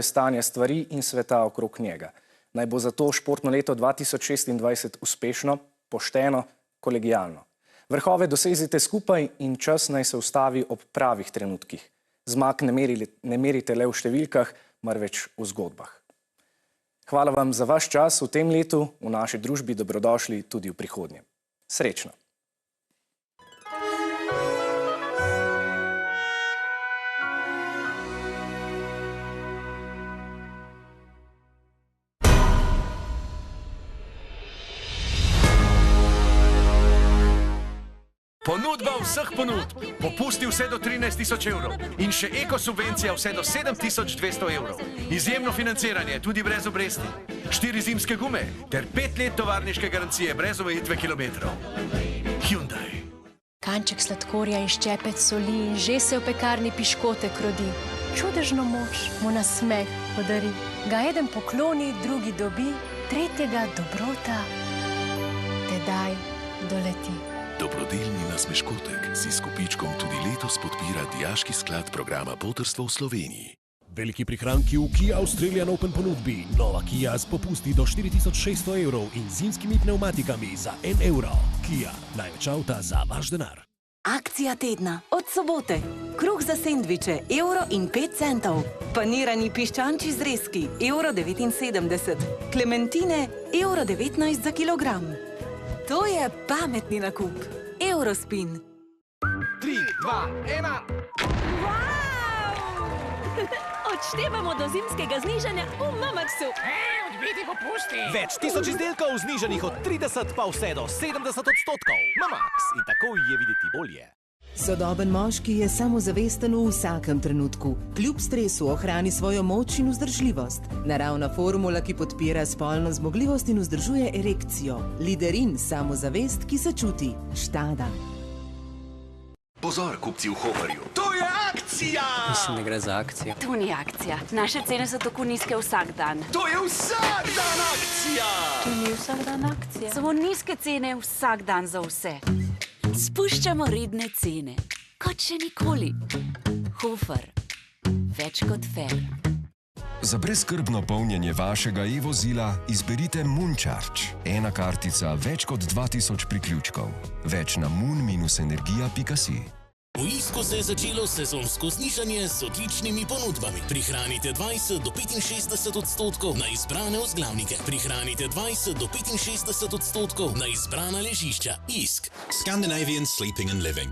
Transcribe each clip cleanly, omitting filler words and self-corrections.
stanja stvari in sveta okrog njega. Naj bo zato športno leto 2026 uspešno, pošteno, kolegijalno. Vrhove dosezite skupaj in čas naj se ustavi ob pravih trenutkih. Zmag ne merite le v številkah, marveč v zgodbah. Hvala vam za vaš čas v tem letu, v naši družbi dobrodošli tudi v prihodnje. Srečno! Ponudba vseh ponudb, popusti vse do 13 000 evrov in še ekosubvencija vse do 7200 evrov. Izjemno financiranje, tudi brez obresti. 4 zimske gume ter 5 let tovarniške garancije brez omejitve kilometrov. Hyundai. Kanček sladkorja in ščepec soli in že se v pekarni piškotek rodi. Čudežno moč mu na smeh podari. Ga eden pokloni, drugi dobi, tretjega dobrota tedaj doleti. Dobrodelni nasmeškotek si s kupičkom tudi letos podpira Dijaški sklad programa Botrstvo v Sloveniji. Veliki prihranki v Kia Australian Open ponudbi. Nova Kia s popusti do 4600 evrov in zimskimi pneumatikami za 1 evro. Kia, največ avta za vaš denar. Akcija tedna. Od sobote. Kruh za sendviče, 1,05 €. Panirani piščančji zrezki, 1,79 €. Klementine, 1,19 € za kilogram. To je pametni nakup. Eurospin. 3, 2, 1. Odštevamo do zimskega znižanja v Mamaxu. Odbiti popusti. Več tisoč izdelkov znižanih od 30 pa vse do 70%. Mamax, in tako je videti bolje. Sodoben moški je samozavesten v vsakem trenutku. Kljub stresu ohrani svojo moč in vzdržljivost. Naravna formula, ki podpira spolno zmogljivost in vzdržuje erekcijo. Liderin, samozavest, ki se čuti. Štada. Pozor, kupci v Hoferju. To je akcija! Mislim, da gre za akcijo. To ni akcija. Naše cene so tako nizke vsak dan. To je vsak dan akcija! To ni vsak dan akcija. Samo nizke cene vsak dan za vse. Spuščamo redne cene. Kot še nikoli. Hofer. Več kot fair. Za brezskrbno polnjenje vašega e-vozila izberite Mooncharge. Ena kartica, več kot 2000 priključkov. Več na moon-energija.si. V Isko se je začelo sezonsko znižanje z odličnimi ponudbami. Prihranite 20 do 65% na izbrane vzglavnike. Prihranite 20 do 65% na izbrana ležišča. Isk. Scandinavian Sleeping and Living.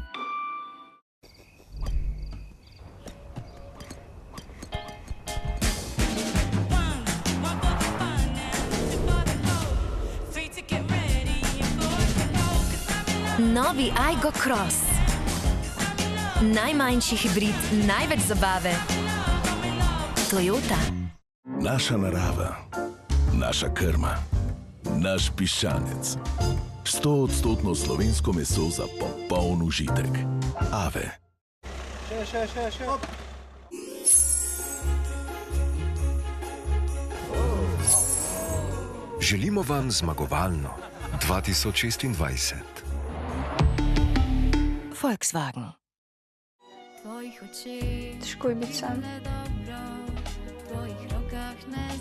Novi Aygo Cross. Najmanjši hibrid, največ zabave. Toyota. Naša narava, naša krma, naš piščanec. 100% slovensko meso za popoln užitek. Ave. Še. Hop. Želimo vam zmagovalno 2026. Volkswagen. Težko je biti sam.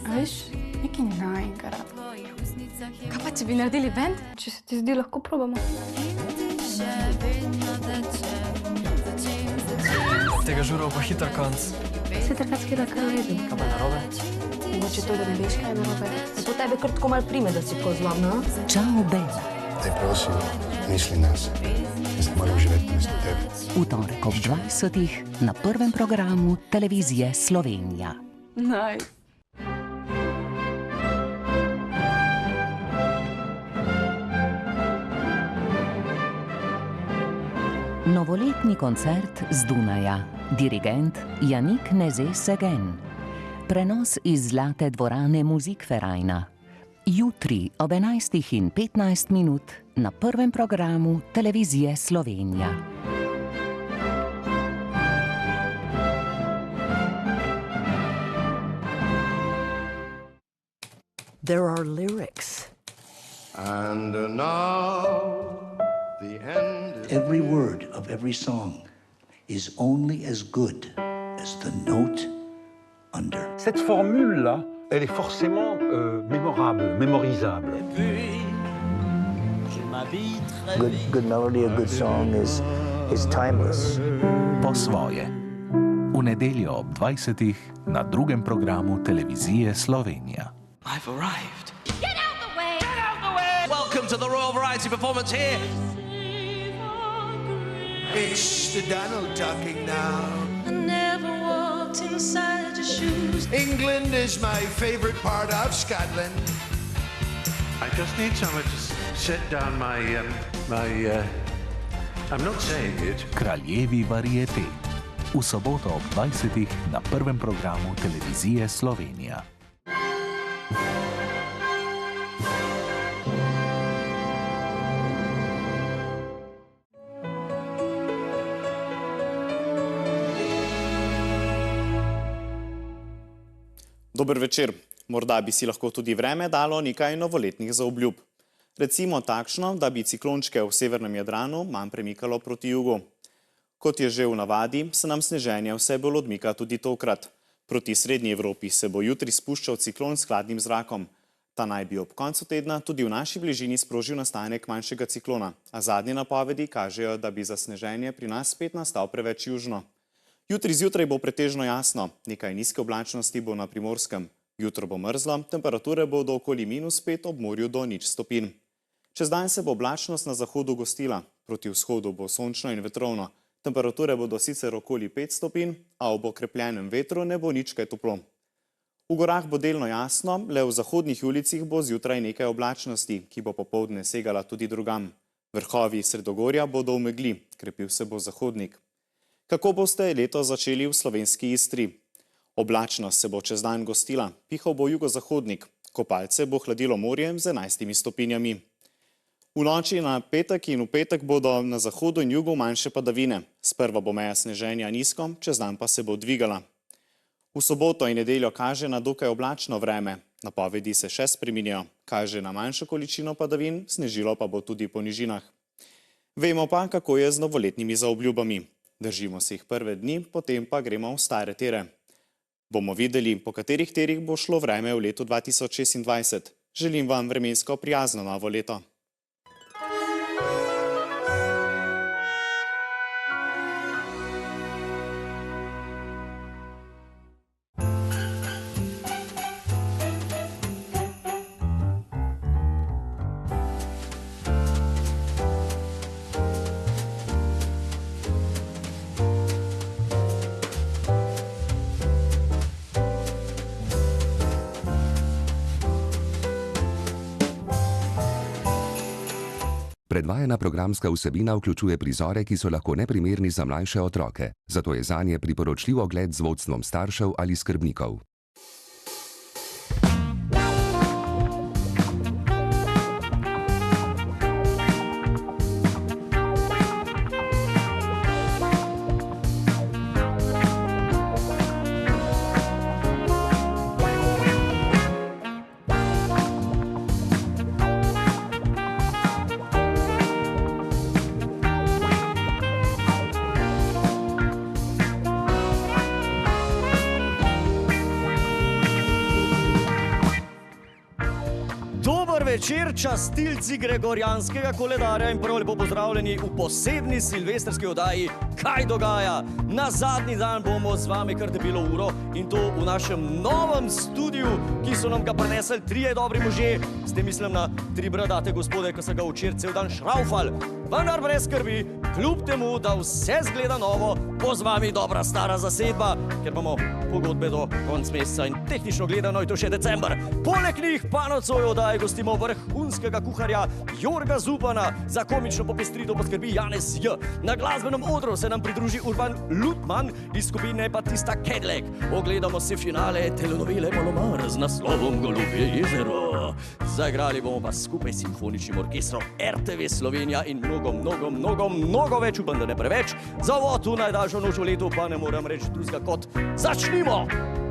A veš, nekaj najnega rad. Kaj pa, če bi naredili band? Če se ti zdi, lahko probamo. Tega žurov pa hiter konc. Se takrat skeda kar ledu. Kaj pa narobe? Mogoče to, da ne veš, kaj je narobe. Zato tebe kar tako malo prime, da si tako zlobna. Čau, Ben. Daj prosim, misli nas. Jaz ne moram živeti mesto tebe. V torek ob 20. na prvem programu televizije Slovenija. Nice. Novoletni koncert z Dunaja. Dirigent Janik Neze-Segen. Prenos iz Zlate dvorane Musikvereina. Jutri ob 11:15 na prvem programu televizije Slovenija. There are lyrics. And now the end is... Every word of every song is only as good as the note under. Cette formule-là, elle est forcément mémorable, mémorisable. Good melody, a good song is timeless. Po svoje. V nedeljo ob 20. na drugem programu televizije Slovenija. I've arrived. Get out the way! Get out the way! Welcome to the Royal Variety Performance here. It's the Donald talking now. I never walked inside your shoes. England is my favorite part of Scotland. I just need someone to set down I'm not saying it. Kraljevi variete. V soboto ob 20. na prvem programu televizije Slovenija. Dober večer. Morda bi si lahko tudi vreme dalo nekaj novoletnih zaobljub. Recimo takšno, da bi ciklončke v severnem Jadranu manj premikalo proti jugu. Kot je že v navadi, se nam sneženje vse bolj odmika tudi tokrat. Proti srednji Evropi se bo jutri spuščal ciklon s hladnim zrakom. Ta naj bi ob koncu tedna tudi v naši bližini sprožil nastanek manjšega ciklona, a zadnje napovedi kažejo, da bi zasneženje pri nas spet nastal preveč južno. Jutri zjutraj bo pretežno jasno, nekaj nizke oblačnosti bo na Primorskem. Jutro bo mrzlo, temperature bodo okoli -5 ob morju do 0 stopinj. Čez dan se bo oblačnost na zahodu gostila, proti vzhodu bo sončno in vetrovno. Temperature bodo sicer okoli 5 stopinj, a ob okrepljenem vetru ne bo nič kaj toplo. V gorah bo delno jasno, le v zahodnih ulicah bo zjutraj nekaj oblačnosti, ki bo popoldne segala tudi drugam. Vrhovi Sredogorja bodo v megli, krepil se bo zahodnik. Kako boste leto začeli v slovenski Istri? Oblačnost se bo čez dan gostila, pihal bo jugozahodnik, kopalce bo hladilo morje z 11 stopinjami. V noči na petek in v petek bodo na zahodu in jugu manjše padavine. Sprva bo meja sneženja nizko, čez dan pa se bo dvigala. V soboto in nedeljo kaže na dokaj oblačno vreme. Napovedi se še spreminjajo. Kaže na manjšo količino padavin, snežilo pa bo tudi po nižinah. Vemo pa, kako je z novoletnimi zaobljubami. Držimo se jih prve dni, potem pa gremo v stare tere. Bomo videli, po katerih terih bo šlo vreme v letu 2026. Želim vam vremensko prijazno novo leto. Predvajana programska vsebina vključuje prizore, ki so lahko neprimerni za mlajše otroke, zato je zanje priporočljiv ogled z vodstvom staršev ali skrbnikov. Večer, častilci gregorijanskega koledarja in prav lepo pozdravljeni v posebni silvestrski oddaji Kaj dogaja? Na zadnji dan bomo z vami kar debelo uro in to v našem novem studiu, ki so nam ga prinesli trije dobri možje. S tem mislim na tri bradate gospode, ki so ga včeraj cel dan šraufali. Vendar brez skrbi, kljub temu, da vse zgleda novo, bo z vami dobra stara zasedba, ker imamo pogodbe do konca meseca in tehnično gledano je to še december. Poleg njih pa nocoj oddaji gostimo vrhunskega kuharja Jorga Zupana, za komično popestritev poskrbi Janez J. Na glasbenem odru se nam pridruži Urban Lutman iz skupine Batista Cadillac. Ogledamo si finale telenovele Malomar z naslovom Golubje jezero. Zaigrali bomo pa skupaj s simfoničnim orkestrom RTV Slovenija in mnogo več, upam, da ne preveč. Za uvod v najdaljšo noč v letu pa ne moram reči drugega kot začnimo!